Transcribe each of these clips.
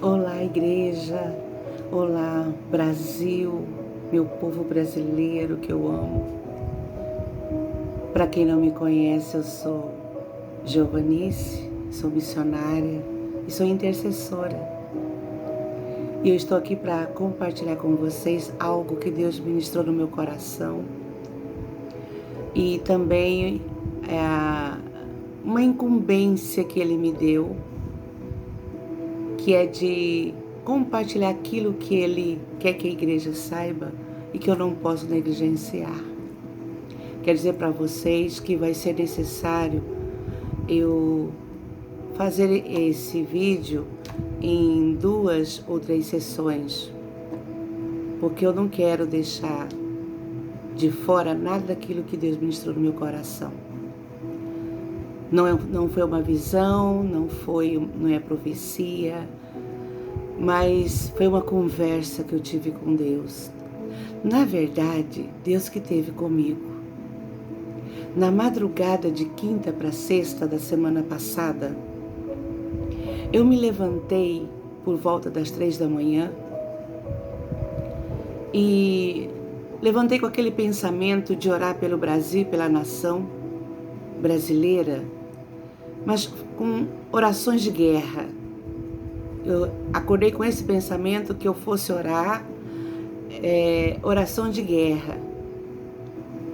Olá, igreja. Olá, Brasil, meu povo brasileiro que eu amo. Para quem não me conhece, eu sou Giovanice, sou missionária e sou intercessora. E eu estou aqui para compartilhar com vocês algo que Deus ministrou no meu coração. E também uma incumbência que Ele me deu, que é de compartilhar aquilo que Ele quer que a igreja saiba e que eu não posso negligenciar. Quero dizer para vocês que vai ser necessário eu fazer esse vídeo em 2 ou 3 sessões, porque eu não quero deixar de fora nada daquilo que Deus ministrou no meu coração. Não foi uma visão, não é profecia, mas foi uma conversa que eu tive com Deus. Na verdade, Deus que esteve comigo. Na madrugada de quinta para sexta da semana passada, eu me levantei por volta das 3 da manhã e levantei com aquele pensamento de orar pelo Brasil, pela nação brasileira, mas com orações de guerra. Eu acordei com esse pensamento que eu fosse orar, oração de guerra.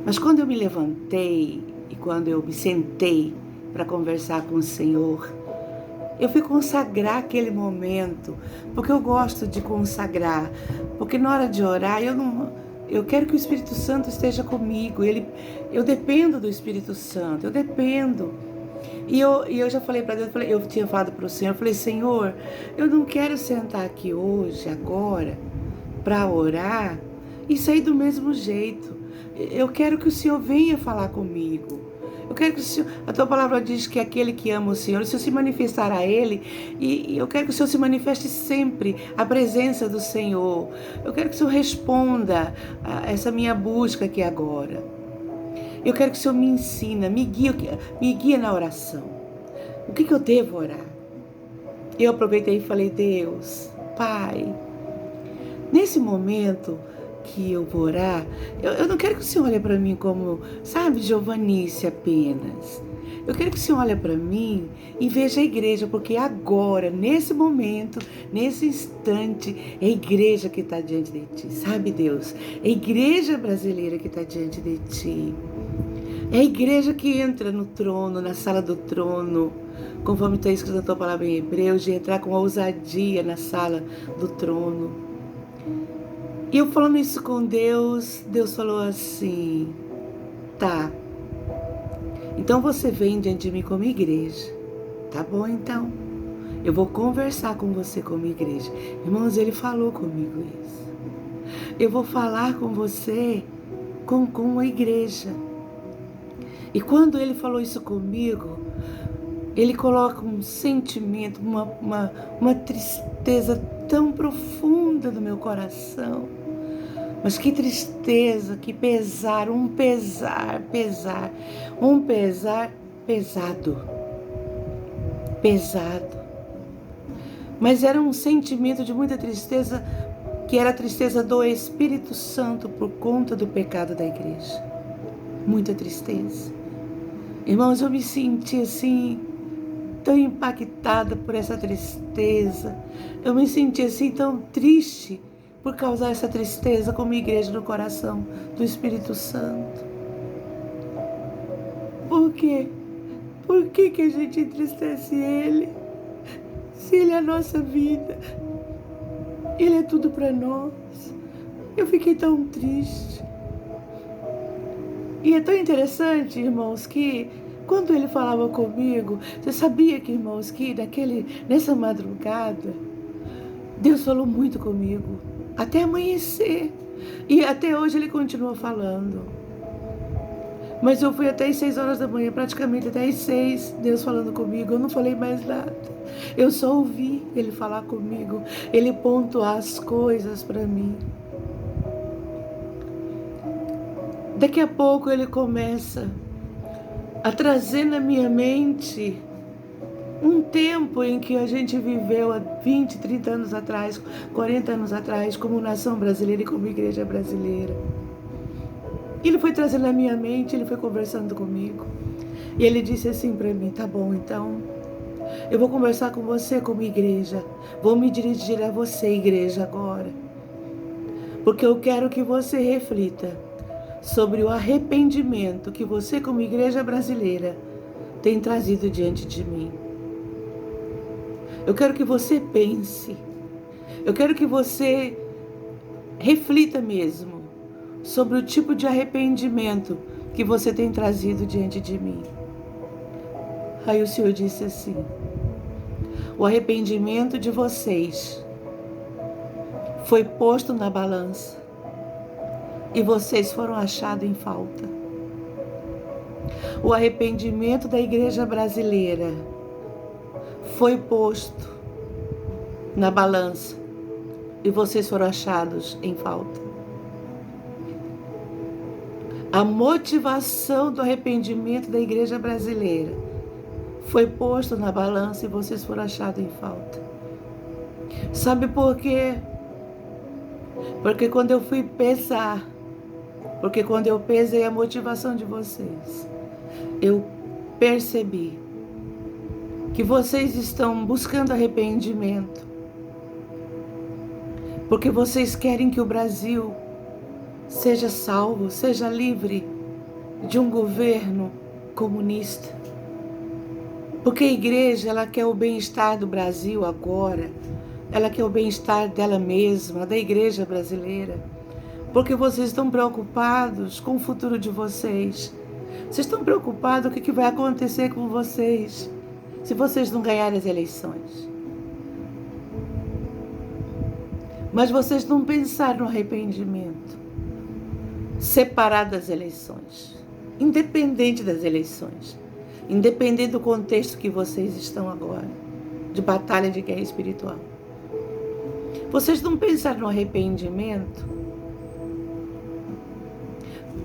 Mas quando eu me levantei e quando eu me sentei para conversar com o Senhor, eu fui consagrar aquele momento, porque eu gosto de consagrar, porque na hora de orar eu quero que o Espírito Santo esteja comigo. Eu dependo do Espírito Santo, eu dependo. E eu já falei para Deus, eu tinha falado para o Senhor, eu falei: Senhor, eu não quero sentar aqui hoje, agora, para orar e sair do mesmo jeito. Eu quero que o Senhor venha falar comigo. Eu quero que o Senhor, a tua palavra diz que aquele que ama o Senhor se manifestará a Ele, e eu quero que o Senhor se manifeste sempre, a presença do Senhor. Eu quero que o Senhor responda a essa minha busca aqui agora. Eu quero que o Senhor me ensina, me guia na oração. O que eu devo orar? Eu aproveitei e falei: Deus, Pai, nesse momento que eu vou orar, eu não quero que o Senhor olhe para mim como, sabe, Giovanice apenas. Eu quero que o Senhor olhe para mim e veja a igreja, porque agora, nesse momento, nesse instante, é a igreja que está diante de Ti, sabe, Deus? É a igreja brasileira que está diante de Ti. É a igreja que entra no trono, na sala do trono, conforme está escrito na Tua palavra em Hebreus, de entrar com ousadia na sala do trono. E eu falando isso com Deus, Deus falou assim: tá, então você vem diante de mim como igreja. Tá bom, então. Eu vou conversar com você como igreja. Irmãos, Ele falou comigo isso. Eu vou falar com você como a igreja. E quando Ele falou isso comigo, Ele coloca um sentimento, uma tristeza tão profunda no meu coração. Mas que tristeza, que pesar, um pesar pesado. Mas era um sentimento de muita tristeza, que era a tristeza do Espírito Santo por conta do pecado da igreja. Muita tristeza. Irmãos, eu me senti assim, tão impactada por essa tristeza. Eu me senti assim tão triste por causar essa tristeza como igreja no coração do Espírito Santo. Por quê? Por que a gente entristece Ele? Se Ele é a nossa vida, Ele é tudo para nós. Eu fiquei tão triste. E é tão interessante, irmãos, que quando Ele falava comigo, você sabia que, irmãos, que nessa madrugada, Deus falou muito comigo, até amanhecer. E até hoje Ele continua falando. Mas eu fui até as 6 horas da manhã, praticamente até as 6, Deus falando comigo. Eu não falei mais nada. Eu só ouvi Ele falar comigo. Ele pontuar as coisas para mim. Daqui a pouco Ele começa a trazer na minha mente Um tempo em que a gente viveu há 20, 30 anos atrás, 40 anos atrás, como nação brasileira e como igreja brasileira. Ele foi trazendo na minha mente, ele foi conversando comigo. E ele disse assim para mim: tá bom, então eu vou conversar com você como igreja. Vou me dirigir a você, igreja, agora. Porque eu quero que você reflita sobre o arrependimento que você, como igreja brasileira, tem trazido diante de mim. Eu quero que você pense. Eu quero que você reflita mesmo sobre o tipo de arrependimento que você tem trazido diante de mim. Aí o Senhor disse assim: o arrependimento de vocês foi posto na balança e vocês foram achados em falta. O arrependimento da igreja brasileira foi posto na balança e vocês foram achados em falta. A motivação do arrependimento da igreja brasileira foi posto na balança e vocês foram achados em falta. Sabe por quê? Porque quando eu fui pesar, porque quando eu pesei a motivação de vocês, eu percebi que vocês estão buscando arrependimento, porque vocês querem que o Brasil seja salvo, seja livre de um governo comunista. Porque a igreja, ela quer o bem-estar do Brasil agora, ela quer o bem-estar dela mesma, da igreja brasileira. Porque vocês estão preocupados com o futuro de vocês. Vocês estão preocupados com o que vai acontecer com vocês se vocês não ganharem as eleições. Mas vocês não pensaram no arrependimento separado das eleições, independente das eleições, independente do contexto que vocês estão agora, de batalha de guerra espiritual. Vocês não pensaram no arrependimento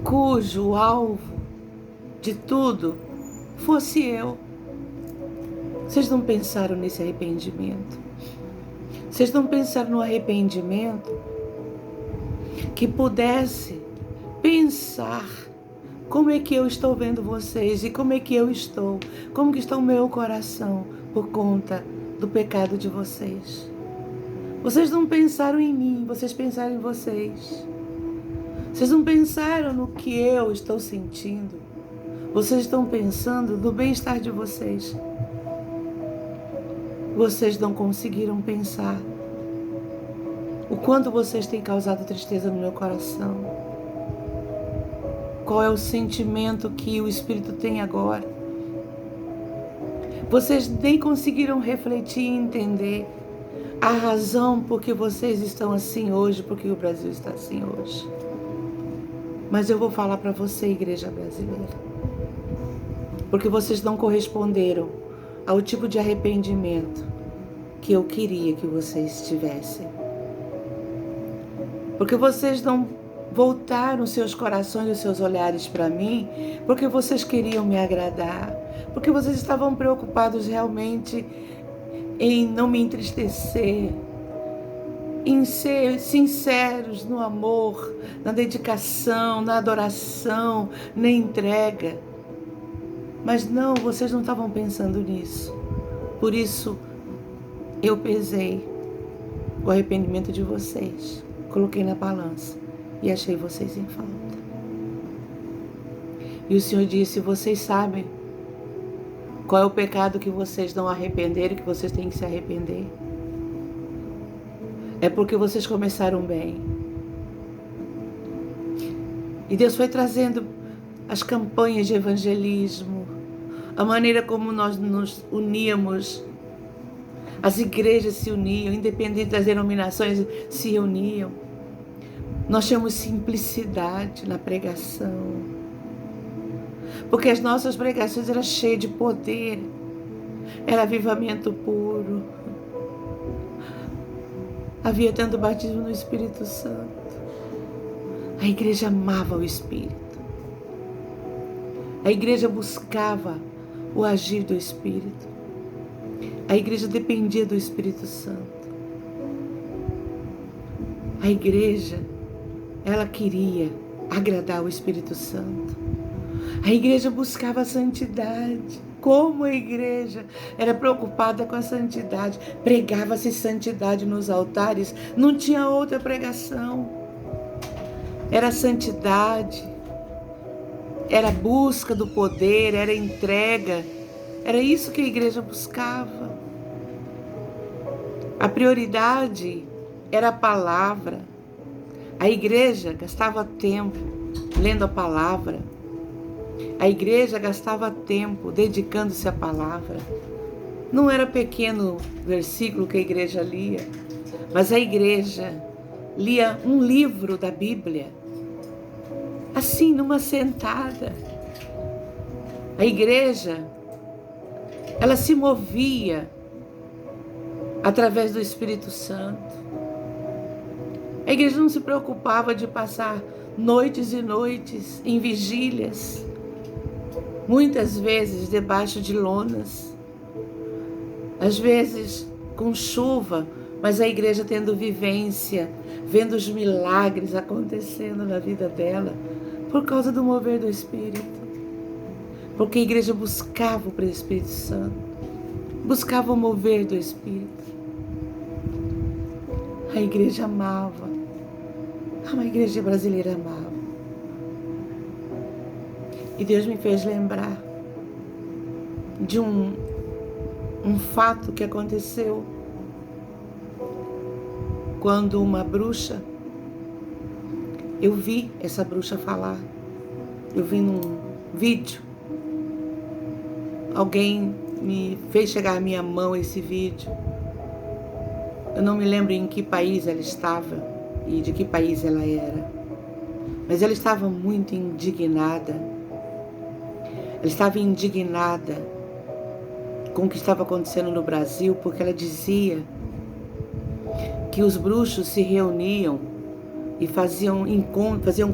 cujo alvo de tudo fosse eu. Vocês não pensaram nesse arrependimento. Vocês não pensaram no arrependimento que pudesse pensar como é que eu estou vendo vocês e como é que eu estou, como que está o meu coração por conta do pecado de vocês. Vocês não pensaram em mim, vocês pensaram em vocês. Vocês não pensaram no que eu estou sentindo. Vocês estão pensando no bem-estar de vocês. Vocês não conseguiram pensar o quanto vocês têm causado tristeza no meu coração. Qual é o sentimento que o Espírito tem agora? Vocês nem conseguiram refletir e entender a razão por que vocês estão assim hoje, porque o Brasil está assim hoje. Mas eu vou falar para você, igreja brasileira, porque vocês não corresponderam ao tipo de arrependimento que eu queria que vocês tivessem. Porque vocês não voltaram seus corações e os seus olhares para mim, porque vocês queriam me agradar, porque vocês estavam preocupados realmente em não me entristecer, em ser sinceros no amor, na dedicação, na adoração, na entrega. Mas não, vocês não estavam pensando nisso. Por isso, eu pesei o arrependimento de vocês, coloquei na balança e achei vocês em falta. E o Senhor disse: vocês sabem qual é o pecado que vocês não arrependeram, que vocês têm que se arrepender? É porque vocês começaram bem. E Deus foi trazendo as campanhas de evangelismo, a maneira como nós nos uníamos, as igrejas se uniam, independente das denominações, se uniam. Nós tínhamos simplicidade na pregação, porque as nossas pregações eram cheias de poder, era avivamento puro. Havia tanto batismo no Espírito Santo. A igreja amava o Espírito. A igreja buscava o agir do Espírito. A igreja dependia do Espírito Santo. A igreja, ela queria agradar o Espírito Santo. A igreja buscava a santidade. Como a igreja era preocupada com a santidade, pregava-se santidade nos altares, não tinha outra pregação. Era santidade, era busca do poder, era entrega, era isso que a igreja buscava. A prioridade era a palavra. A igreja gastava tempo lendo a palavra. A igreja gastava tempo dedicando-se à palavra. Não era pequeno versículo que a igreja lia, mas a igreja lia um livro da Bíblia, assim, numa sentada. A igreja, ela se movia através do Espírito Santo. A igreja não se preocupava de passar noites e noites em vigílias, muitas vezes debaixo de lonas, às vezes com chuva, mas a igreja tendo vivência, vendo os milagres acontecendo na vida dela, por causa do mover do Espírito. Porque a igreja buscava o Espírito Santo, buscava o mover do Espírito. A igreja amava, a igreja brasileira amava. E Deus me fez lembrar de um fato que aconteceu quando uma bruxa, eu vi essa bruxa falar, eu vi num vídeo, alguém me fez chegar à minha mão esse vídeo. Eu não me lembro em que país ela estava e de que país ela era, mas ela estava muito indignada. Ela estava indignada com o que estava acontecendo no Brasil, porque ela dizia que os bruxos se reuniam e faziam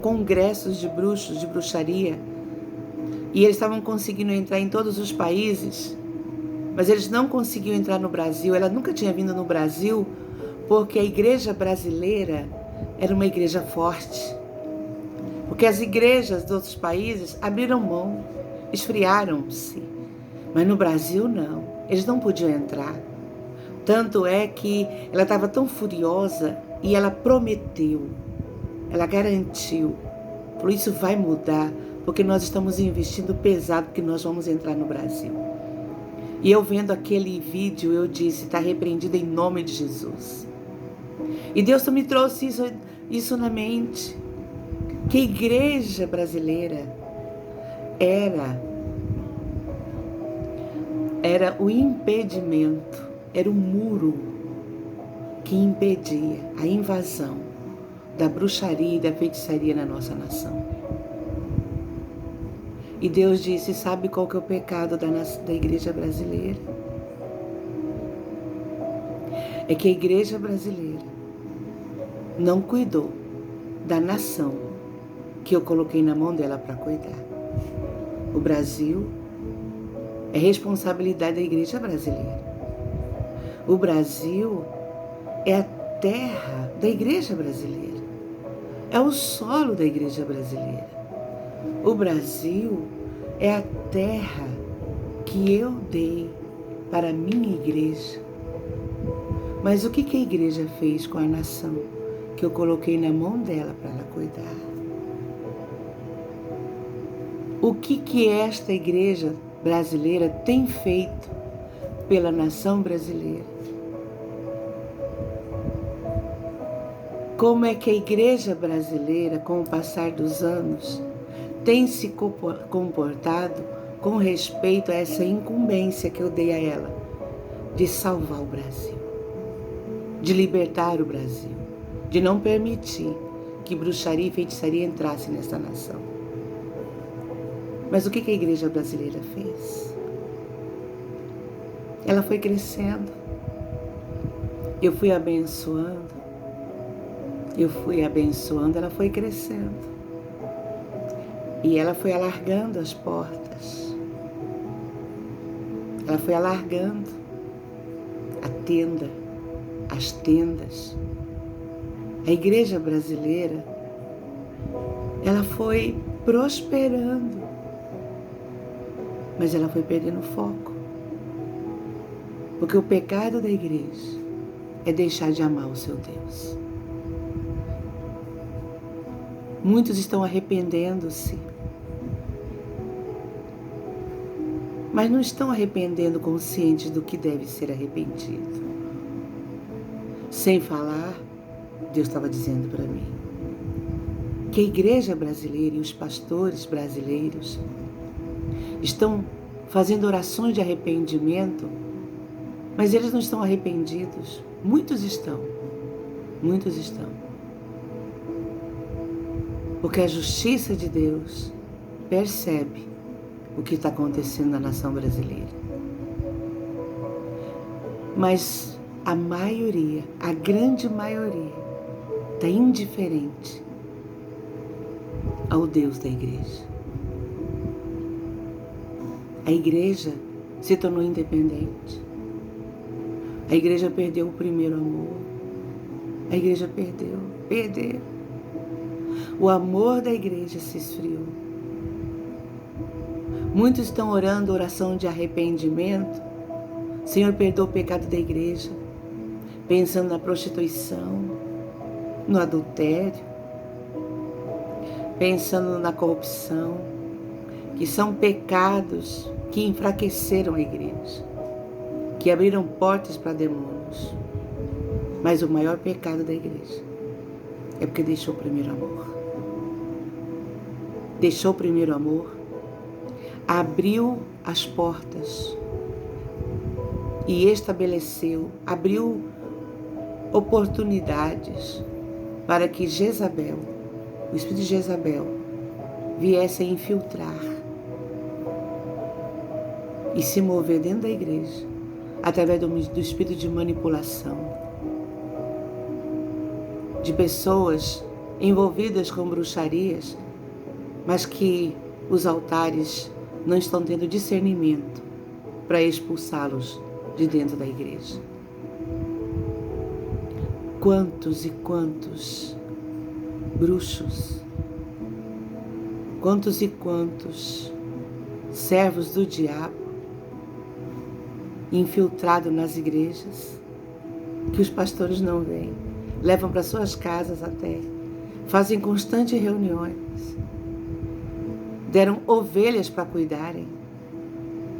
congressos de bruxos, de bruxaria, e eles estavam conseguindo entrar em todos os países, mas eles não conseguiam entrar no Brasil. Ela nunca tinha vindo no Brasil porque a igreja brasileira era uma igreja forte, porque as igrejas dos outros países abriram mão, esfriaram-se, mas no Brasil não, eles não podiam entrar. Tanto é que ela estava tão furiosa e ela prometeu, ela garantiu, por isso vai mudar, porque nós estamos investindo pesado, porque nós vamos entrar no Brasil. E eu vendo aquele vídeo, eu disse, está repreendido em nome de Jesus. E Deus me trouxe isso na mente, que a igreja brasileira era o impedimento, era o muro que impedia a invasão da bruxaria e da feitiçaria na nossa nação. E Deus disse, sabe qual que é o pecado da igreja brasileira? É que a igreja brasileira não cuidou da nação que eu coloquei na mão dela para cuidar. O Brasil é responsabilidade da igreja brasileira. O Brasil é a terra da igreja brasileira. É o solo da igreja brasileira. O Brasil é a terra que eu dei para a minha igreja. Mas o que a igreja fez com a nação que eu coloquei na mão dela para ela cuidar? O que esta igreja brasileira tem feito pela nação brasileira? Como é que a igreja brasileira, com o passar dos anos, tem se comportado com respeito a essa incumbência que eu dei a ela de salvar o Brasil, de libertar o Brasil, de não permitir que bruxaria e feitiçaria entrasse nessa nação. Mas o que a igreja brasileira fez? Ela foi crescendo, eu fui abençoando, ela foi crescendo. E ela foi alargando as portas. Ela foi alargando. tenda, as tendas. A igreja brasileira, ela foi prosperando, mas ela foi perdendo foco. Porque o pecado da igreja é deixar de amar o seu Deus. Muitos estão arrependendo-se, mas não estão arrependendo conscientes do que deve ser arrependido. Sem falar, Deus estava dizendo para mim que a igreja brasileira e os pastores brasileiros estão fazendo orações de arrependimento, mas eles não estão arrependidos. Muitos estão. Porque a justiça de Deus percebe o que está acontecendo na nação brasileira. Mas a maioria, a grande maioria, está indiferente ao Deus da igreja. A igreja se tornou independente. A igreja perdeu o primeiro amor. A igreja perdeu. O amor da igreja se esfriou. Muitos estão orando oração de arrependimento. Senhor, perdoa o pecado da igreja. Pensando na prostituição, no adultério, pensando na corrupção, que são pecados que enfraqueceram a igreja, que abriram portas para demônios. Mas o maior pecado da igreja é porque deixou o primeiro amor. Deixou o primeiro amor, abriu as portas e estabeleceu, abriu oportunidades para que Jezabel, o espírito de Jezabel, viesse a infiltrar e se mover dentro da igreja através do espírito de manipulação, de pessoas envolvidas com bruxarias, mas que os altares não estão tendo discernimento para expulsá-los de dentro da igreja. Quantos e quantos bruxos, quantos e quantos servos do diabo infiltrados nas igrejas, que os pastores não veem, levam para suas casas até, fazem constantes reuniões, deram ovelhas para cuidarem.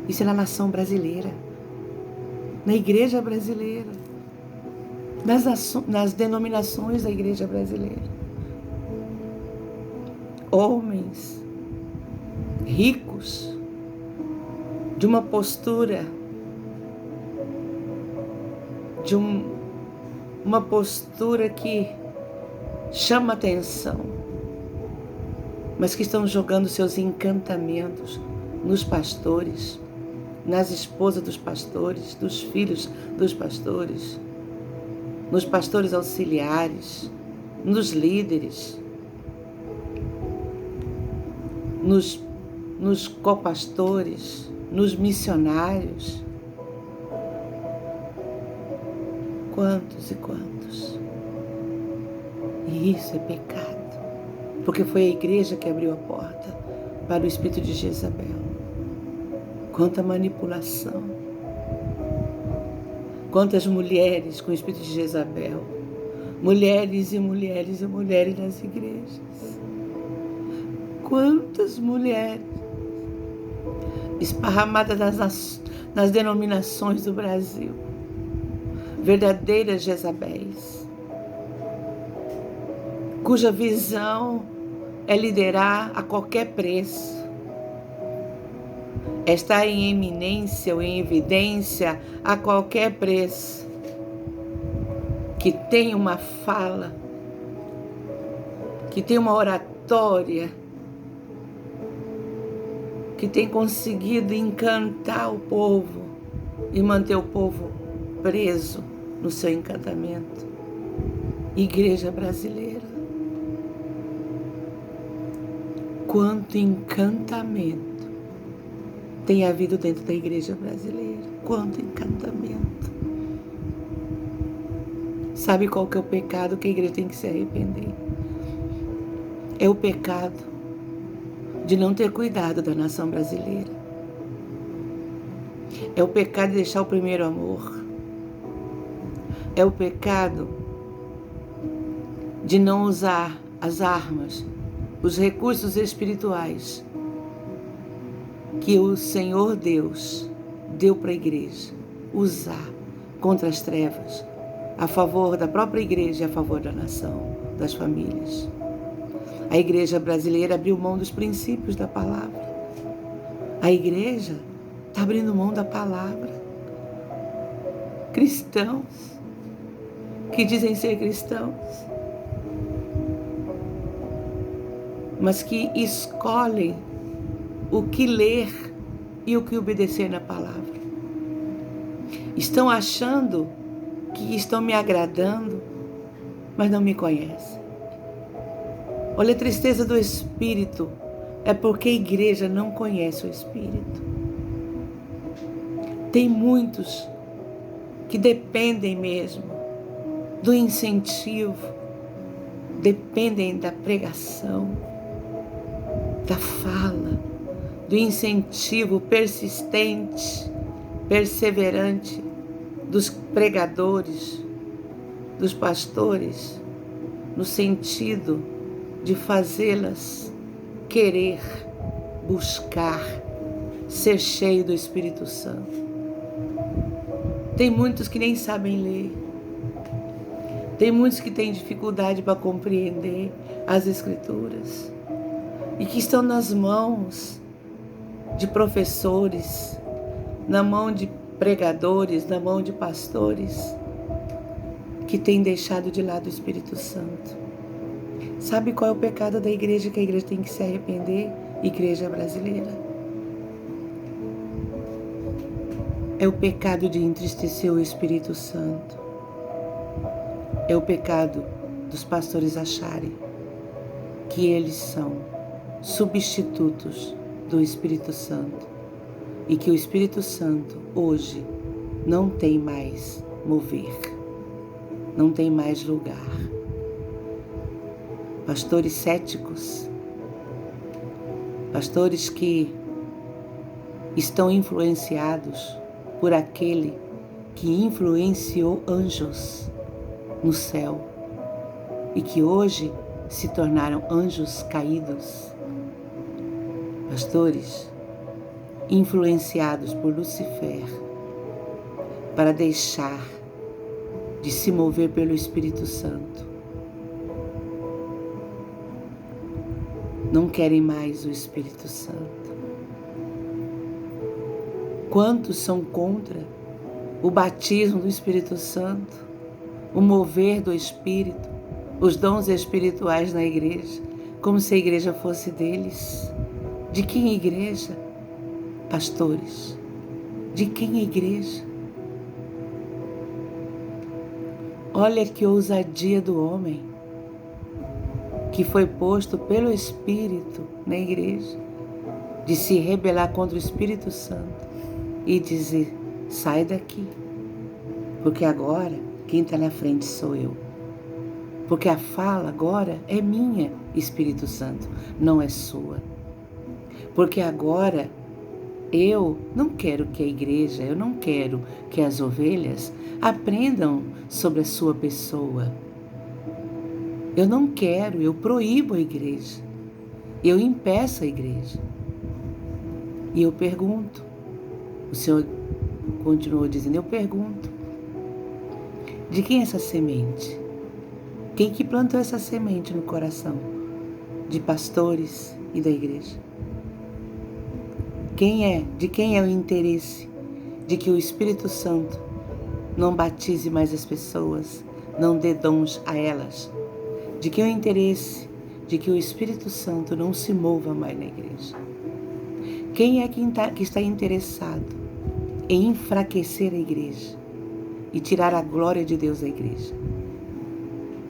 Isso é na nação brasileira, na igreja brasileira, nas denominações da igreja brasileira. Homens ricos, de uma postura, uma postura que chama atenção, mas que estão jogando seus encantamentos nos pastores, nas esposas dos pastores, dos filhos dos pastores, nos pastores auxiliares, nos líderes, nos copastores, nos missionários. Quantos e quantos? E isso é pecado, porque foi a igreja que abriu a porta para o espírito de Jezabel. Quanta manipulação, quantas mulheres com o espírito de Jezabel, mulheres e mulheres e mulheres nas igrejas. Quantas mulheres esparramadas nas denominações do Brasil, verdadeiras Jezabéis, cuja visão é liderar a qualquer preço, está em eminência ou em evidência a qualquer preço, que tem uma fala, que tem uma oratória, que tem conseguido encantar o povo e manter o povo preso no seu encantamento. Igreja brasileira, quanto encantamento tem havido dentro da igreja brasileira, quanto encantamento. Sabe qual que é o pecado que a igreja tem que se arrepender? É o pecado de não ter cuidado da nação brasileira. É o pecado de deixar o primeiro amor. É o pecado de não usar as armas, os recursos espirituais que o Senhor Deus deu para a igreja usar contra as trevas, a favor da própria igreja e a favor da nação, das famílias. A igreja brasileira abriu mão dos princípios da palavra. A igreja está abrindo mão da palavra. Cristãos que dizem ser cristãos, mas que escolhem o que ler e o que obedecer na palavra. Estão achando que estão me agradando, mas não me conhecem. Olha, a tristeza do Espírito é porque a igreja não conhece o Espírito. Tem muitos que dependem mesmo do incentivo, dependem da pregação, da fala, do incentivo persistente, perseverante dos pregadores, dos pastores, no sentido de fazê-las querer, buscar, ser cheio do Espírito Santo. Tem muitos que nem sabem ler. Tem muitos que têm dificuldade para compreender as Escrituras e que estão nas mãos de professores, na mão de pregadores, na mão de pastores que têm deixado de lado o Espírito Santo. Sabe qual é o pecado da igreja que a igreja tem que se arrepender? Igreja brasileira. É o pecado de entristecer o Espírito Santo. É o pecado dos pastores acharem que eles são substitutos do Espírito Santo e que o Espírito Santo hoje não tem mais mover, não tem mais lugar. Pastores céticos, pastores que estão influenciados por aquele que influenciou anjos no céu e que hoje se tornaram anjos caídos. Pastores influenciados por Lucifer para deixar de se mover pelo Espírito Santo. Não querem mais o Espírito Santo. Quantos são contra o batismo do Espírito Santo, o mover do Espírito, os dons espirituais na igreja, como se a igreja fosse deles? De quem igreja? Pastores. De quem igreja? Olha que ousadia do homem que foi posto pelo Espírito na igreja de se rebelar contra o Espírito Santo e dizer: sai daqui, porque agora quem está na frente sou eu. Porque a fala agora é minha, Espírito Santo, não é sua. Porque agora eu não quero que a igreja, eu não quero que as ovelhas aprendam sobre a sua pessoa. Eu não quero, eu proíbo a igreja. Eu impeço a igreja. E eu pergunto, o Senhor continuou dizendo, eu pergunto, de quem é essa semente? Quem que plantou essa semente no coração de pastores e da igreja? De quem é o interesse de que o Espírito Santo não batize mais as pessoas, não dê dons a elas? De quem é o interesse de que o Espírito Santo não se mova mais na igreja? Quem é que está interessado em enfraquecer a igreja e tirar a glória de Deus da igreja?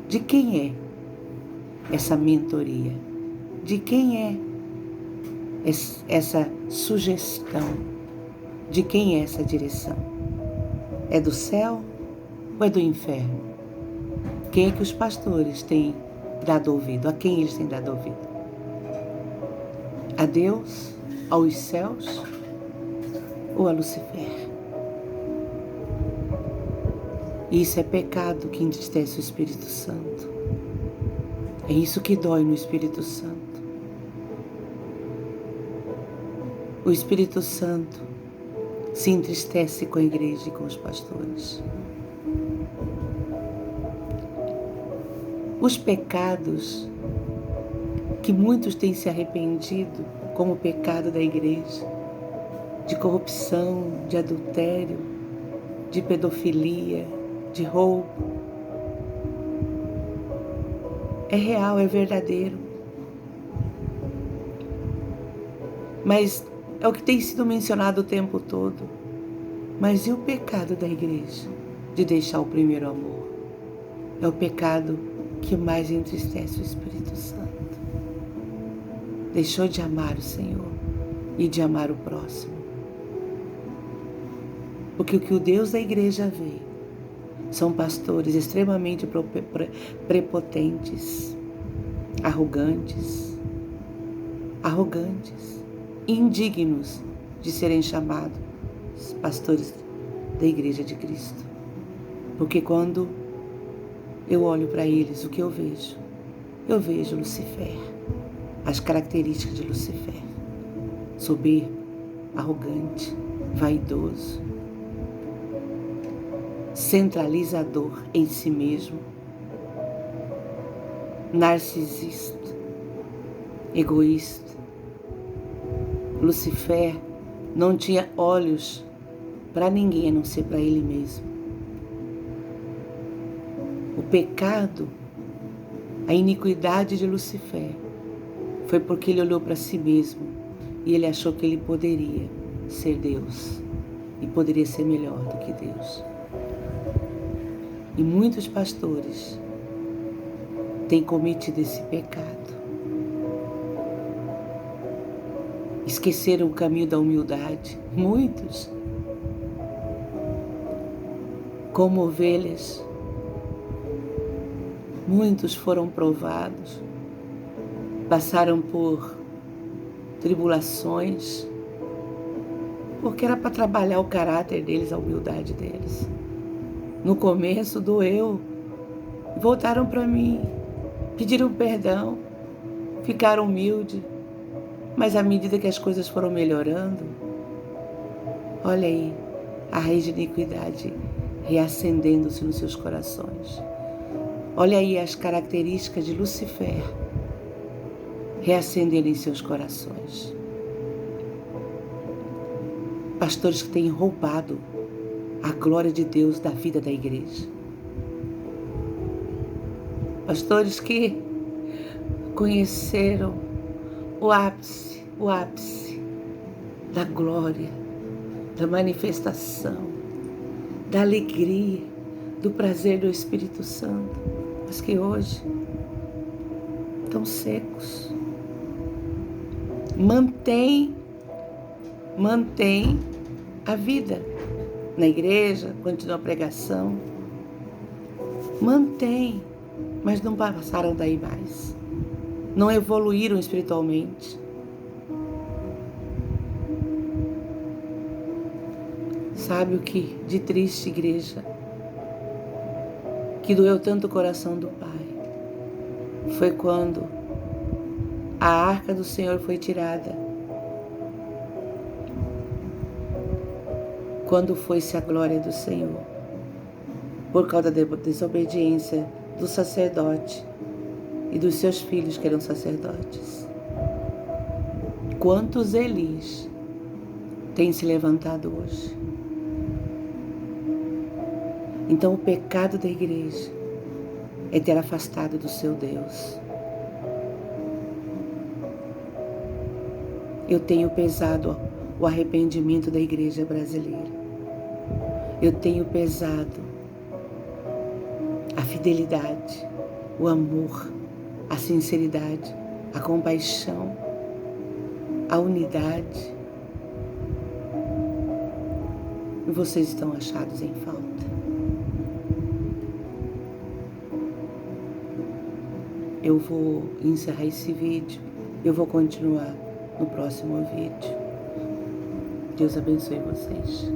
De quem é essa mentoria? De quem é essa sugestão? De quem é essa direção? É do céu ou é do inferno? Quem é que os pastores têm dado ouvido? A quem eles têm dado ouvido? A Deus? Aos céus? Ou a Lucifer? Isso é pecado que entristece o Espírito Santo. É isso que dói no Espírito Santo. O Espírito Santo se entristece com a igreja e com os pastores. Os pecados que muitos têm se arrependido, como o pecado da igreja, de corrupção, de adultério, de pedofilia, de roubo, é real, é verdadeiro. Mas é o que tem sido mencionado o tempo todo. Mas e o pecado da igreja de deixar o primeiro amor? É o pecado que mais entristece o Espírito Santo. Deixou de amar o Senhor e de amar o próximo. Porque o que o Deus da igreja vê são pastores extremamente prepotentes, arrogantes, indignos de serem chamados pastores da igreja de Cristo. Porque quando eu olho para eles, o que eu vejo? Eu vejo Lucifer, as características de Lucifer: soberbo, arrogante, vaidoso, centralizador em si mesmo, narcisista, egoísta. Lucifer não tinha olhos para ninguém a não ser para ele mesmo. O pecado, a iniquidade de Lucifer foi porque ele olhou para si mesmo e ele achou que ele poderia ser Deus e poderia ser melhor do que Deus. E muitos pastores têm cometido esse pecado. Esqueceram o caminho da humildade. Muitos, como ovelhas, muitos foram provados, passaram por tribulações, porque era para trabalhar o caráter deles, a humildade deles. No começo doeu, voltaram para mim, pediram perdão, ficaram humildes, mas à medida que as coisas foram melhorando, olha aí, a raiz de iniquidade reacendendo-se nos seus corações. Olha aí as características de Lucifer reacendendo em seus corações. Pastores que têm roubado a glória de Deus da vida da igreja. Pastores que conheceram o ápice da glória, da manifestação, da alegria, do prazer do Espírito Santo, mas que hoje estão secos. Mantém a vida na igreja, continua a pregação, mantém, mas não passaram daí mais. Não evoluíram espiritualmente. Sabe o que de triste, igreja, que doeu tanto o coração do Pai? Foi quando a arca do Senhor foi tirada. Quando foi-se a glória do Senhor, por causa da desobediência do sacerdote e dos seus filhos que eram sacerdotes. Quantos Elis têm se levantado hoje? Então o pecado da igreja é ter afastado do seu Deus. Eu tenho pesado o arrependimento da igreja brasileira. Eu tenho pesado a fidelidade, o amor, a sinceridade, a compaixão, a unidade. E vocês estão achados em falta. eu vou encerrar esse vídeo. Eu vou continuar no próximo vídeo. Deus abençoe vocês.